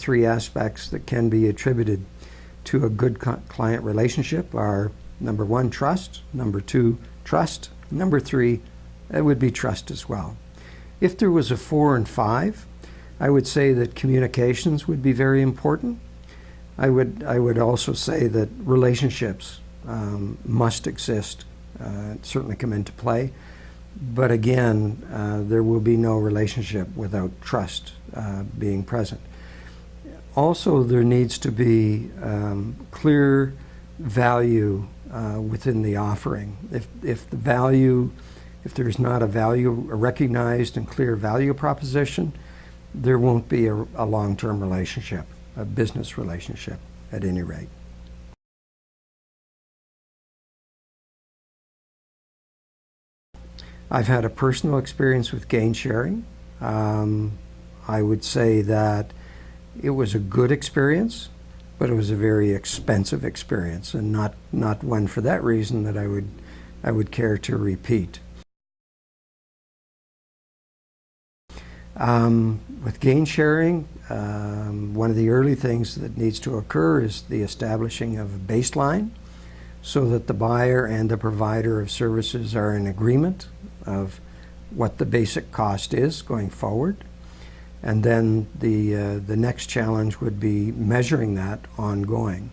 three aspects that can be attributed to a good client relationship are: number one, trust; number two, trust; number three, it would be trust as well. If there was a 4 and 5, I would say that communications would be very important. I would also say that relationships must exist, certainly come into play. But again, there will be no relationship without trust being present. Also, there needs to be clear value within the offering. If there's not a recognized and clear value proposition, there won't be a long-term relationship, a business relationship at any rate. I've had a personal experience with gain sharing. I would say that it was a good experience, but it was a very expensive experience, and not one for that reason that I would care to repeat. With gain sharing, one of the early things that needs to occur is the establishing of a baseline so that the buyer and the provider of services are in agreement of what the basic cost is going forward. And then the next challenge would be measuring that ongoing.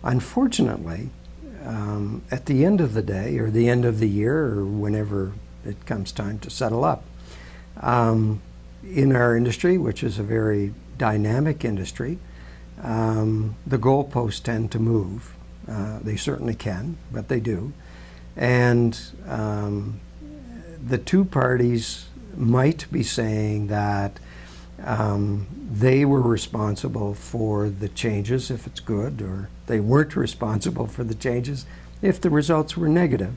Unfortunately, at the end of the day, or the end of the year, or whenever it comes time to settle up, in our industry, which is a very dynamic industry, the goalposts tend to move. They certainly can, but they do. And the two parties might be saying that they were responsible for the changes if it's good, or they weren't responsible for the changes if the results were negative.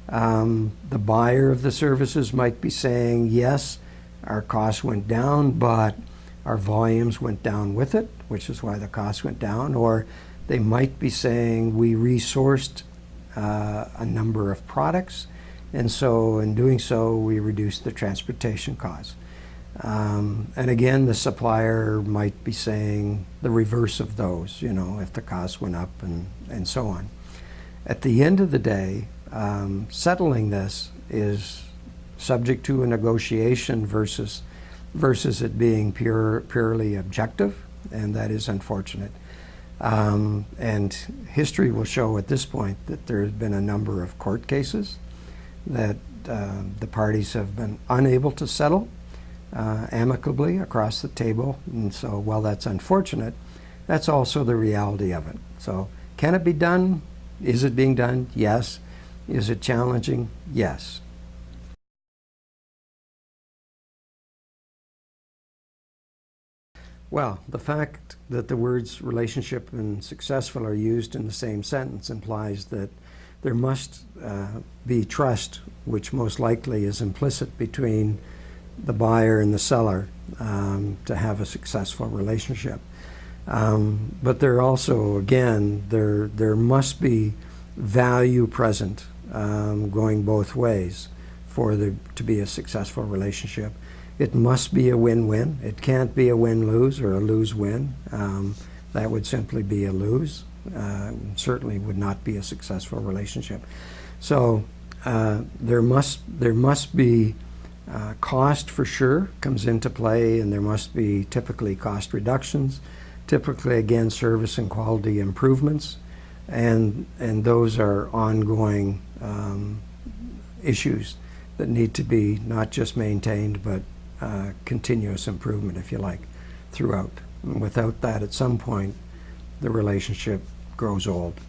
The buyer of the services might be saying, yes, our costs went down, but our volumes went down with it, which is why the costs went down. Or they might be saying, we resourced a number of products, and so in doing so, we reduced the transportation costs. And again, the supplier might be saying the reverse of those, if the costs went up and so on. At the end of the day, settling this is subject to a negotiation versus it being purely objective, and that is unfortunate. And history will show at this point that there has been a number of court cases that the parties have been unable to settle amicably across the table. And so while that's unfortunate, that's also the reality of it. So can it be done? Is it being done? Yes. Is it challenging? Yes. Well, the fact that the words relationship and successful are used in the same sentence implies that there must be trust, which most likely is implicit between the buyer and the seller to have a successful relationship. But there also, again, there must be value present going both ways for there to be a successful relationship. It must be a win-win. It can't be a win-lose or a lose-win. That would simply be a lose. Certainly would not be a successful relationship. So there must be cost, for sure, comes into play, and there must be typically cost reductions, typically again service and quality improvements, and those are ongoing issues that need to be not just maintained but continuous improvement, if you like, throughout. And without that, at some point, the relationship grows old.